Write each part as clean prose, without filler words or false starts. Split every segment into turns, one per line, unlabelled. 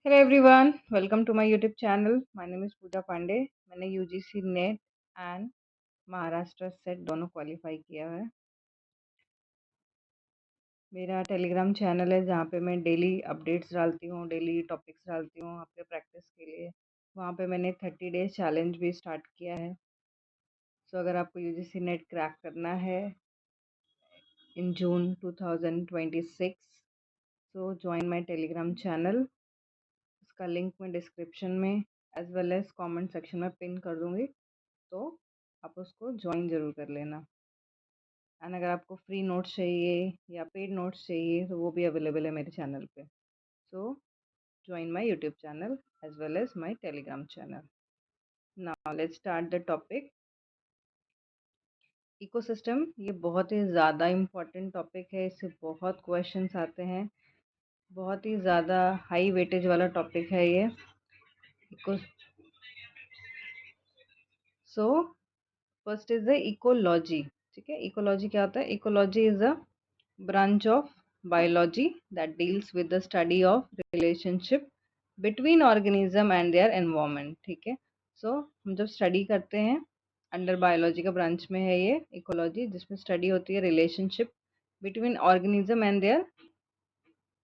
Hello everyone, welcome to my YouTube channel. My name is पूजा पांडे. मैंने UGC net and Maharashtra set दोनों qualify किया है. मेरा टेलीग्राम चैनल है जहाँ पे मैं डेली अपडेट्स डालती हूँ, डेली टॉपिक्स डालती हूँ आपके प्रैक्टिस के लिए. वहाँ पे मैंने 30 डेज चैलेंज भी स्टार्ट किया है. सो अगर आपको यूजीसी नेट क्रैक करना है in June 2026, so join my Telegram channel. इसका लिंक मैं डिस्क्रिप्शन में as well as comment section में पिन कर दूँगी, तो आप उसको ज्वाइन ज़रूर कर लेना. एंड अगर आपको फ्री नोट्स चाहिए या पेड नोट्स चाहिए तो वो भी अवेलेबल है मेरे चैनल पे. So join my YouTube channel as well as my Telegram channel. Now let's start the topic. Ecosystem ये बहुत ही ज़्यादा इम्पोर्टेंट टॉपिक है. इससे बहुत क्वेश्चंस आते हैं. बहुत ही ज़्यादा हाई वेटेज वाला टॉपिक है ये. Eco so first is the ecology. ठीक है, इकोलॉजी क्या होता है? Ecology is a branch of biology that deals with the study of relationship between organism and their environment. ठीक है, सो हम जब स्टडी करते हैं अंडर बायोलॉजी का ब्रांच में है ये इकोलॉजी, जिसमें स्टडी होती है relationship between organism and their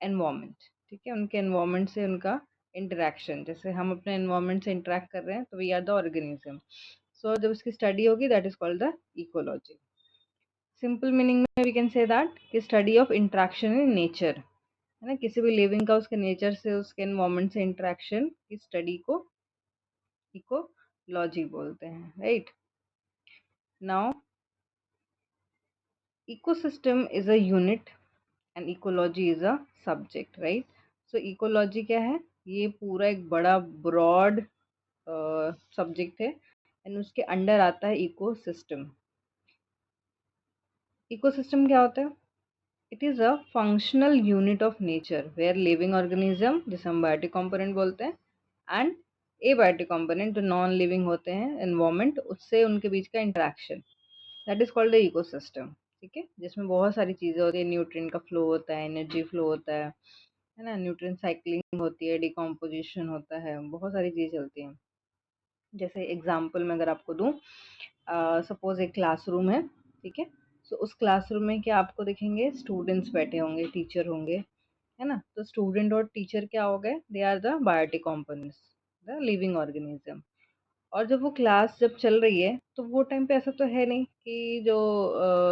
environment. ठीक है, उनके एनवायरनमेंट से उनका इंटरेक्शन, जैसे हम अपने एनवायरनमेंट से इंटरेक्ट कर रहे हैं तो वी आर द ऑर्गेनिज्म. सो जब इसकी स्टडी होगी that is called the ecology. Simple meaning में वी कैन से दैट कि study of interaction in nature, है ना, किसी भी लिविंग का उसके नेचर से उसके एनवायरनमेंट से इंटरेक्शन की स्टडी को इकोलॉजी बोलते हैं. Right now ecosystem is a unit and ecology is a subject. Right, so ecology क्या है? ये पूरा एक बड़ा ब्रॉड सब्जेक्ट है एंड उसके अंडर आता है इकोसिस्टम. इकोसिस्टम क्या होता है? It is a functional unit of nature where living organism, जिसे हम बायोटिक कंपोनेंट बोलते हैं, एंड एबायोटिक कंपोनेंट जो नॉन लिविंग होते हैं एनवायरनमेंट, उससे उनके बीच का interaction, that is called the ecosystem. ठीक है, जिसमें बहुत सारी चीज़ें होती है. न्यूट्रिएंट का फ्लो होता है, एनर्जी फ्लो होता है ना, न्यूट्रिएंट साइक्लिंग होती है, डिकम्पोजिशन होता है, बहुत सारी चीज़ें चलती हैं. जैसे एग्जाम्पल में अगर आपको दूँ, सपोज एक क्लासरूम है. ठीक है, सो उस क्लासरूम में क्या आपको दिखेंगे? स्टूडेंट्स बैठे होंगे, टीचर होंगे, है ना. तो स्टूडेंट और टीचर क्या हो गए? They are the biotic components, the living organism. और जब वो क्लास जब चल रही है तो वो टाइम पे ऐसा तो है नहीं कि जो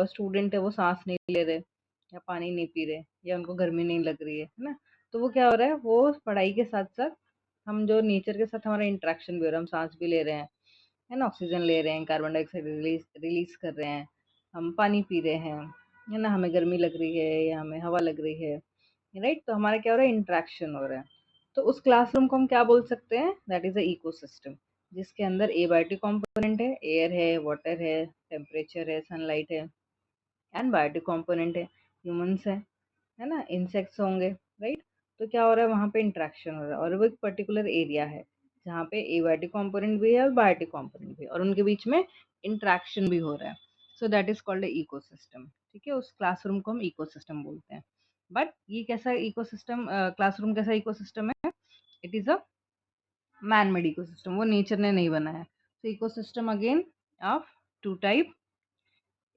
स्टूडेंट है वो सांस नहीं ले रहे या पानी नहीं पी रहे या उनको गर्मी नहीं लग रही है ना. तो वो क्या हो रहा है? वो पढ़ाई के साथ साथ हम जो नेचर के साथ हमारा इंटरेक्शन भी हो रहा है. हम सांस भी ले रहे हैं, है ना, ऑक्सीजन ले रहे हैं, कार्बन डाइऑक्साइड रिलीज रिलीज कर रहे हैं, हम पानी पी रहे हैं, है ना, हमें गर्मी लग रही है या हमें हवा लग रही है. राइट, तो हमारा क्या हो रहा है? इंटरेक्शन हो रहा है. तो उस क्लासरूम को हम क्या बोल सकते हैं? दैट इज अ इकोसिस्टम, जिसके अंदर एबायोटिक कंपोनेंट है, एयर है, वाटर है, टेम्परेचर है, सनलाइट है, एंड बायोटिक कंपोनेंट है, ह्यूमंस है ना, इंसेक्ट्स होंगे. राइट, तो क्या हो रहा है? वहाँ पे इंटरेक्शन हो रहा है और वो एक पर्टिकुलर एरिया है जहाँ पे एबायोटिक कंपोनेंट भी है और बायोटिक कंपोनेंट भी है और उनके बीच में इंटरेक्शन भी हो रहा है. So that is called ecosystem. ठीक है, उस क्लासरूम को हम इकोसिस्टम बोलते हैं. बट ये कैसा इकोसिस्टम, क्लासरूम कैसा इकोसिस्टम है? It is a man made ecosystem, वो नेचर ने नहीं बनाया है. तो ecosystem again of two type,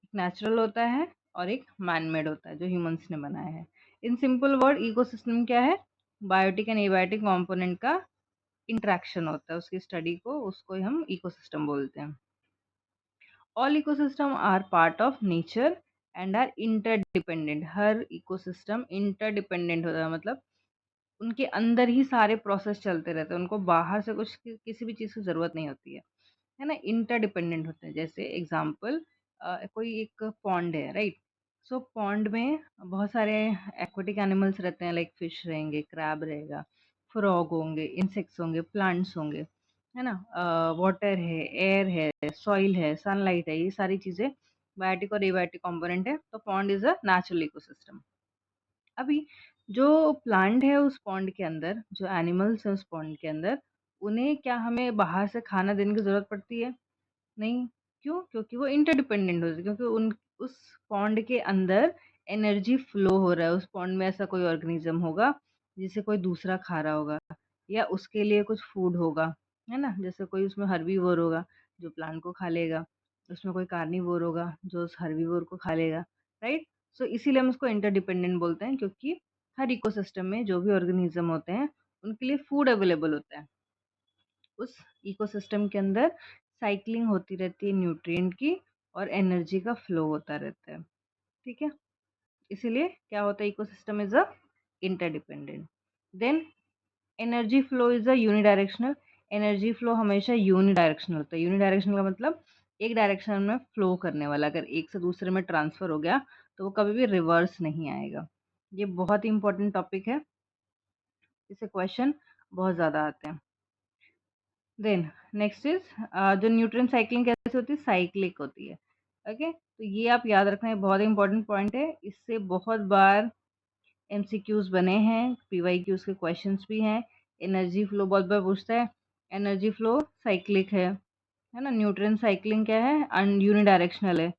एक नेचुरल होता है और एक मैन मेड होता है जो ह्यूमंस ने बनाया है. इन सिंपल वर्ड इकोसिस्टम क्या है? बायोटिक एंड एबायोटिक कंपोनेंट का इंटरेक्शन होता है, उसकी स्टडी को, उसको ही हम इकोसिस्टम बोलते हैं. All ecosystem are part of nature and are interdependent. हर इकोसिस्टम इंटरडिपेंडेंट होता है, मतलब उनके अंदर ही सारे प्रोसेस चलते रहते हैं, उनको बाहर से कुछ किसी भी चीज़ की ज़रूरत नहीं होती है ना. इंटरडिपेंडेंट होते हैं. जैसे एग्जांपल, कोई एक पॉन्ड है. राइट, सो पॉन्ड में बहुत सारे एक्वेटिक एनिमल्स रहते हैं, लाइक फिश रहेंगे, क्रैब रहेगा, फ्रॉग होंगे, इंसेक्ट्स होंगे, प्लांट्स होंगे, है ना, वाटर है, एयर है, सॉइल है, सनलाइट है, ये सारी चीज़ें बायोटिक और एबायोटिक कंपोनेंट है. तो pond is a natural ecosystem. अभी जो प्लांट है उस पॉन्ड के अंदर, जो एनिमल्स हैं उस पॉन्ड के अंदर, उन्हें क्या हमें बाहर से खाना देने की ज़रूरत पड़ती है? नहीं. क्यों? क्योंकि वो इंटरडिपेंडेंट होते हैं, क्योंकि उन उस पॉन्ड के अंदर एनर्जी फ्लो हो रहा है. उस पॉन्ड में ऐसा कोई ऑर्गेनिज्म होगा जिसे कोई दूसरा खा रहा होगा, या उसके लिए कुछ फूड होगा, है ना? जैसे कोई उसमें हर्बीवोर होगा जो प्लांट को खा लेगा, उसमें कोई कार्निवोर होगा जो उस हर्बीवोर को खा लेगा, राइट? सो इसीलिए हम उसको इंटरडिपेंडेंट बोलते हैं, क्योंकि हर इकोसिस्टम में जो भी ऑर्गेनिज्म होते हैं उनके लिए फूड अवेलेबल होता है। उस इकोसिस्टम के अंदर साइक्लिंग होती रहती है न्यूट्रिएंट की, और एनर्जी का फ्लो होता रहता है, ठीक है? इसीलिए क्या होता है, ecosystem is a interdependent. Then energy flow is a unidirectional. Energy flow हमेशा यूनिडायरेक्शनल होता है। यूनिडायरेक्शनल का मतलब एक डायरेक्शन में फ्लो करने वाला। अगर एक से दूसरे में ट्रांसफर हो गया तो वो कभी भी रिवर्स नहीं आएगा। ये बहुत ही इंपॉर्टेंट टॉपिक है, इससे क्वेश्चन बहुत ज़्यादा आते हैं। देन नेक्स्ट इज जो न्यूट्रिएंट साइक्लिंग कैसे होती है, साइक्लिक होती है। ओके, तो ये आप याद रखना है, बहुत इंपॉर्टेंट पॉइंट है। इससे बहुत बार एमसीक्यूज बने हैं, पीवाईक्यूज के क्वेश्चंस भी हैं। एनर्जी फ्लो बहुत बार पूछता है, एनर्जी फ्लो साइक्लिक है ना? न्यूट्रिएंट साइक्लिंग क्या है, यूनिडायरेक्शनल है,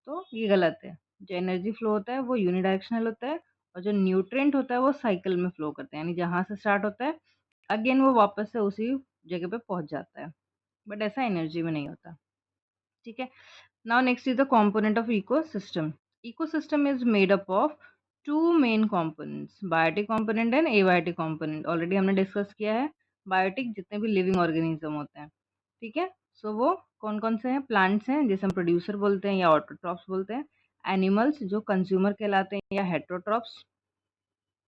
तो ये गलत है। जो एनर्जी फ्लो होता है वो यूनिडायरेक्शनल होता है, और जो न्यूट्रिएंट होता है वो साइकिल में फ्लो करता है, यानी जहाँ से स्टार्ट होता है अगेन वो वापस से उसी जगह पे पहुंच जाता है। बट ऐसा एनर्जी में नहीं होता, ठीक है? Now next is the component of ecosystem. Ecosystem is made up of two main components, biotic component and abiotic component. Already हमने डिस्कस किया है। बायोटिक जितने भी लिविंग ऑर्गेनिज्म होते हैं, ठीक है? सो वो कौन कौन से हैं? प्लांट्स हैं जिसे हम प्रोड्यूसर बोलते हैं या ऑटोट्रॉप्स बोलते हैं। एनिमल्स जो कंज्यूमर कहलाते हैं या हेट्रोट्रॉप्स।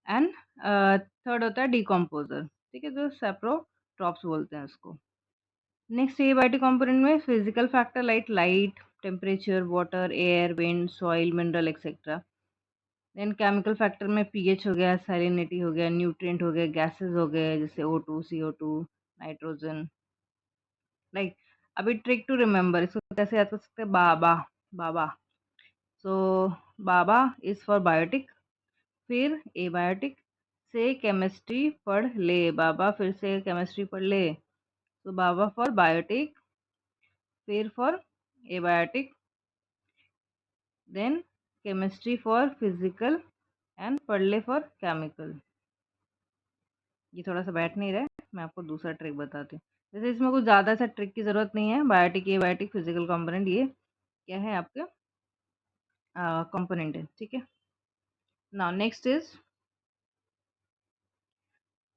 एंड थर्ड होता है डिकम्पोजर, ठीक है, जो सेप्रोट्रॉप्स बोलते हैं उसको। नेक्स्ट एबायोटिक कंपोनेंट में physical factor like light, temperature, water, air, wind, soil, mineral etcetera. Then chemical factor में पीएच हो गया, सैलिनिटी हो गया, न्यूट्रिएंट हो गए, गैसेस हो गए जैसे O2, CO2, नाइट्रोजन, राइट? अभी ट्रिक टू रिमेम्बर, इसको कैसे याद कर सकते हैं? बाबा, बाबा। सो बाबा इज फॉर बायोटिक। फिर एबायोटिक से केमिस्ट्री पढ़ ले, बाबा फिर से केमिस्ट्री पढ़ ले। तो बाबा फॉर बायोटिक, फिर for abiotic, then chemistry for physical, and पढ़ले फॉर केमिकल। ये थोड़ा सा बैठ नहीं रहा है, मैं आपको दूसरा ट्रिक बताती हूँ। जैसे इसमें कुछ ज़्यादा सा ट्रिक की ज़रूरत नहीं है। बायोटिक, एबायोटिक, फिजिकल कंपोनेंट, ये क्या है आपके कंपोनेंट है, ठीक है? Now next is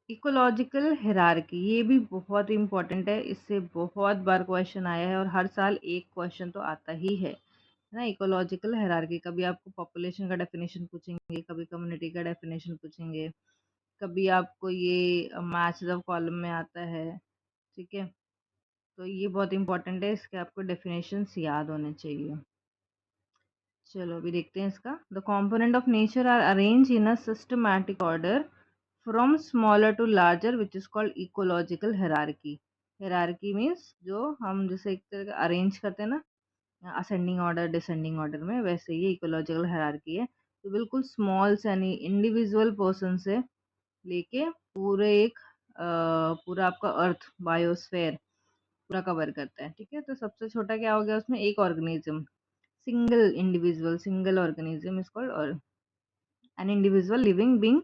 ecological hierarchy. ये भी बहुत इंपॉर्टेंट है, इससे बहुत बार क्वेश्चन आया है और हर साल एक क्वेश्चन तो आता ही है ना? इकोलॉजिकल हायरार्की, कभी आपको पॉपुलेशन का डेफिनेशन पूछेंगे, कभी कम्युनिटी का डेफिनेशन पूछेंगे, कभी आपको ये मैच द कॉलम में आता है, ठीक है? तो ये बहुत इंपॉर्टेंट है, इसके आपको डेफिनेशंस याद होने चाहिए। चलो अभी देखते हैं इसका। The component of nature are arrange in a systematic order from smaller to larger which is called ecological hierarchy. Hierarchy means जो हम जैसे एक तरह का अरेंज करते हैं ना, असेंडिंग ऑर्डर डिसेंडिंग ऑर्डर में, वैसे ये इकोलॉजिकल हायरार्की है। तो बिल्कुल स्मॉल से यानी इंडिविजुअल पर्सन से लेके पूरे एक पूरा आपका अर्थ बायोस्फेयर पूरा कवर करता है, ठीक है? तो सबसे छोटा क्या हो गया उसमें, एक organism, single individual, single organism is called और एन इंडिविजुअल लिविंग बीइंग,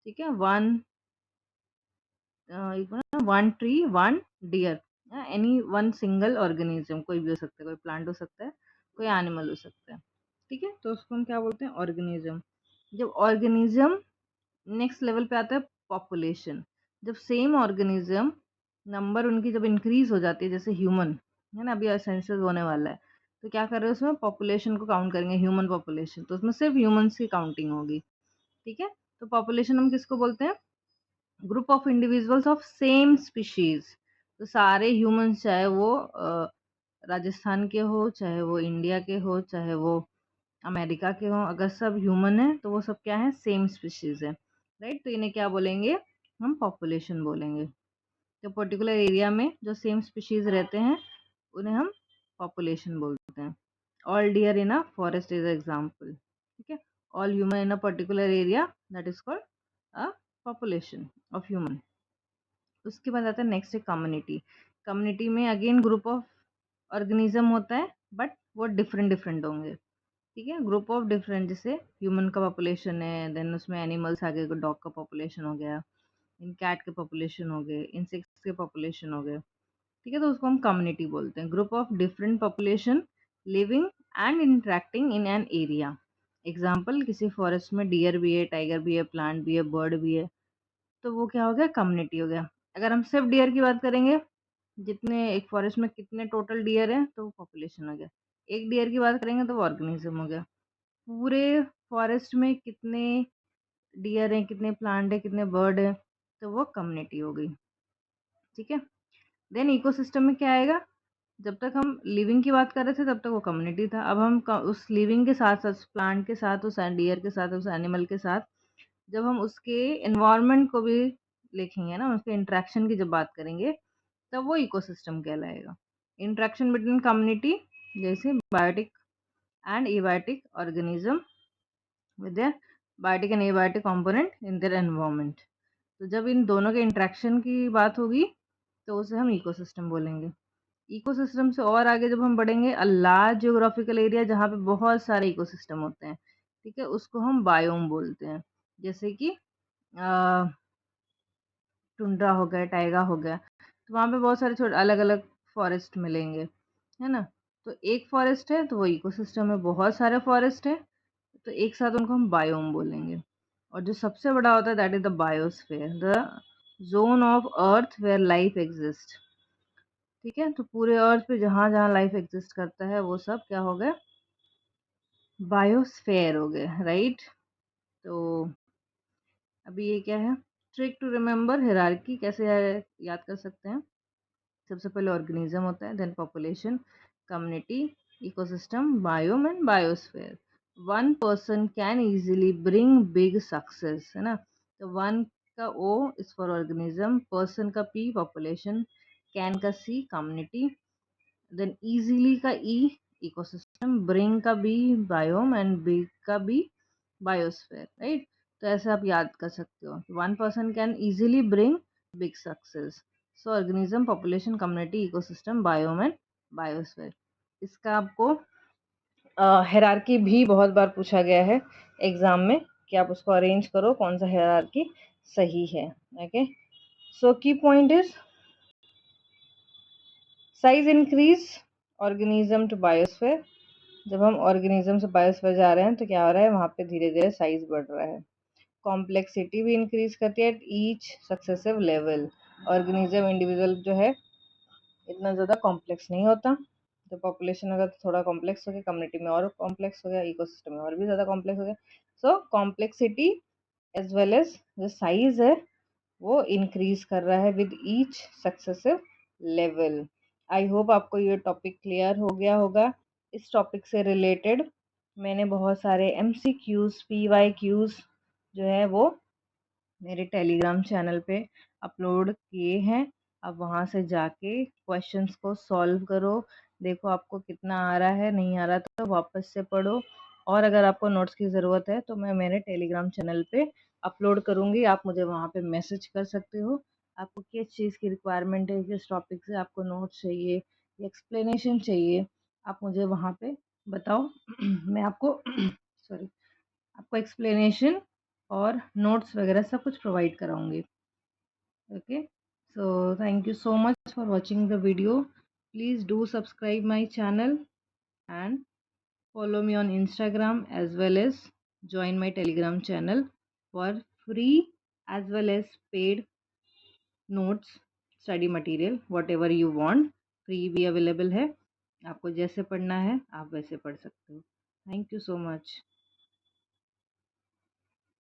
ठीक है? One tree, one deer, any one single organism, कोई भी हो सकता है, कोई प्लांट हो सकता है, कोई एनिमल हो सकता है, ठीक है? तो उसको हम क्या बोलते हैं? ऑर्गेनिज्म। जब ऑर्गेनिज्म नेक्स्ट लेवल पे आता है पॉपुलेशन। जब सेम ऑर्गेनिज्म नंबर उनकी जब इंक्रीज हो जाती है, जैसे ह्यूमन है ना, अभी सेंसस होने वाला है, तो क्या कर रहे हैं उसमें, पॉपुलेशन को काउंट करेंगे, ह्यूमन पॉपुलेशन, तो उसमें सिर्फ ह्यूमंस की काउंटिंग होगी, ठीक है? तो पॉपुलेशन हम किसको बोलते हैं? Group of individuals of same species. तो सारे ह्यूमंस, चाहे वो राजस्थान के हो, चाहे वो इंडिया के हो, चाहे वो अमेरिका के हों, अगर सब ह्यूमन है तो वो सब क्या है? सेम स्पीशीज है, राइट? तो इन्हें क्या बोलेंगे? हम पॉपुलेशन बोलेंगे। तो पर्टिकुलर एरिया में जो सेम स्पीशीज रहते हैं उन्हें हम पॉपुलेशन बोलते हैं। All deer in a forest is example, ठीक है? All human in a particular area, that is called a population of human. उसके बाद आता है नेक्स्ट है कम्युनिटी। कम्युनिटी में अगेन ग्रुप ऑफ ऑर्गेनिज्म होता है, बट वो डिफरेंट डिफरेंट होंगे, ठीक है? ग्रुप ऑफ डिफरेंट, जैसे ह्यूमन का पॉपुलेशन है, देन उसमें एनिमल्स आ गए, डॉग का पॉपुलेशन हो गया, इन कैट के पॉपुलेशन हो गए, इंसेक्ट्स के पॉपुलेशन हो गए, ठीक है, तो उसको हम कम्युनिटी बोलते हैं। Group of different population living and interacting in an area. Example, किसी फॉरेस्ट में डियर भी है, टाइगर भी है, प्लांट भी है, बर्ड भी है, तो वो क्या हो गया, कम्युनिटी हो गया। अगर हम सिर्फ डियर की बात करेंगे, जितने एक फॉरेस्ट में कितने टोटल डियर हैं, तो वो पॉपुलेशन हो गया। एक डियर की बात करेंगे तो वो ऑर्गेनिज्म हो गया। पूरे फॉरेस्ट में कितने डियर हैं, कितने प्लांट है, कितने बर्ड है, तो वो कम्युनिटी हो गई, ठीक है। देन इकोसिस्टम में क्या आएगा, जब तक हम लिविंग की बात कर रहे थे तब तक वो कम्युनिटी था। अब हम उस लिविंग के साथ साथ, प्लांट के साथ, उस डियर के साथ, उस एनिमल के साथ, जब हम उसके एनवायरनमेंट को भी लिखेंगे ना, उसके इंटरेक्शन की जब बात करेंगे, तब वो इकोसिस्टम कहलाएगा। इंटरेक्शन बिटवीन कम्युनिटी, जैसे biotic and abiotic organism with their biotic and abiotic component in their environment. तो जब इन दोनों के इंटरेक्शन की बात होगी तो उसे हम इकोसिस्टम बोलेंगे। इकोसिस्टम से और आगे जब हम बढ़ेंगे, अ लार्ज जियोग्राफिकल एरिया जहाँ पे बहुत सारे इकोसिस्टम होते हैं, ठीक है, उसको हम बायोम बोलते हैं। जैसे कि टुंड्रा हो गया, टाइगा हो गया, तो वहाँ पे बहुत सारे छोटे अलग अलग फॉरेस्ट मिलेंगे, है ना। तो एक फॉरेस्ट है तो वो इकोसिस्टम में बहुत सारे फॉरेस्ट है, तो एक साथ उनको हम बायोम बोलेंगे। और जो सबसे बड़ा होता है that is the biosphere, the zone of earth where life exist, ठीक है। तो पूरे अर्थ पे जहाँ जहाँ लाइफ एग्जिस्ट करता है वो सब क्या हो गए, बायोस्फीयर हो गए, राइट। तो अभी ये क्या है, ट्रिक टू रिमेम्बर हायरार्की कैसे याद कर सकते हैं। सबसे पहले ऑर्गेनिज्म होता है, then population, community, ecosystem, biome and biosphere. One person can easily bring big success, है ना। तो वन का O is for organism, person का पी पॉपुलेशन, कैन का सी कम्युनिटी, देन इजीली का ई इकोसिस्टम, ब्रिंग का बी बायोम एंड बिग का B biosphere, right. तो ऐसे आप याद कर सकते हो, one person can easily bring big success. So organism, population, community, ecosystem, biome and biosphere. इसका आपको हायरार्की भी बहुत बार पूछा गया है एग्जाम में, कि आप उसको अरेंज करो कौन सा हायरार्की सही है, okay. So key point is size increase organism to biosphere. जब हम ऑर्गेनिज्म से बायोस्फीयर जा रहे हैं तो क्या हो रहा है, वहाँ पे धीरे धीरे साइज बढ़ रहा है। कॉम्प्लेक्सिटी भी इंक्रीज करती है at each successive level. Organism individual जो है इतना ज़्यादा कॉम्प्लेक्स नहीं होता। तो पॉपुलेशन अगर थोड़ा कॉम्प्लेक्स हो गया, कम्युनिटी में और कॉम्प्लेक्स हो गया, इकोसिस्टम में और भी ज़्यादा कॉम्प्लेक्स हो गया। सो कॉम्प्लेक्सिटी एज वेल एज जो साइज है वो इंक्रीज कर रहा है with each successive level. I hope आपको ये टॉपिक क्लियर हो गया होगा। इस टॉपिक से रिलेटेड मैंने बहुत सारे MCQs, PYQs जो है वो मेरे टेलीग्राम चैनल पे अपलोड किए हैं। आप वहाँ से जाके क्वेश्चंस को सॉल्व करो, देखो आपको कितना आ रहा है, नहीं आ रहा तो वापस से पढ़ो। और अगर आपको नोट्स की ज़रूरत है तो मैं मेरे टेलीग्राम चैनल पे अपलोड करूँगी, आप मुझे वहाँ पे मैसेज कर सकते हो। आपको किस चीज़ की रिक्वायरमेंट है, किस टॉपिक से आपको नोट्स चाहिए या एक्सप्लेनेशन चाहिए, आप मुझे वहाँ पे बताओ। मैं आपको सॉरी, आपको एक्सप्लेनेशन और नोट्स वगैरह सब कुछ प्रोवाइड कराऊंगी, okay. So thank you so much for watching the video. Please do subscribe my channel and follow me on Instagram as well as join my Telegram channel for free as well as paid notes, study material, whatever you want। Free भी available है, आपको जैसे पढ़ना है आप वैसे पढ़ सकते हो। Thank you so much.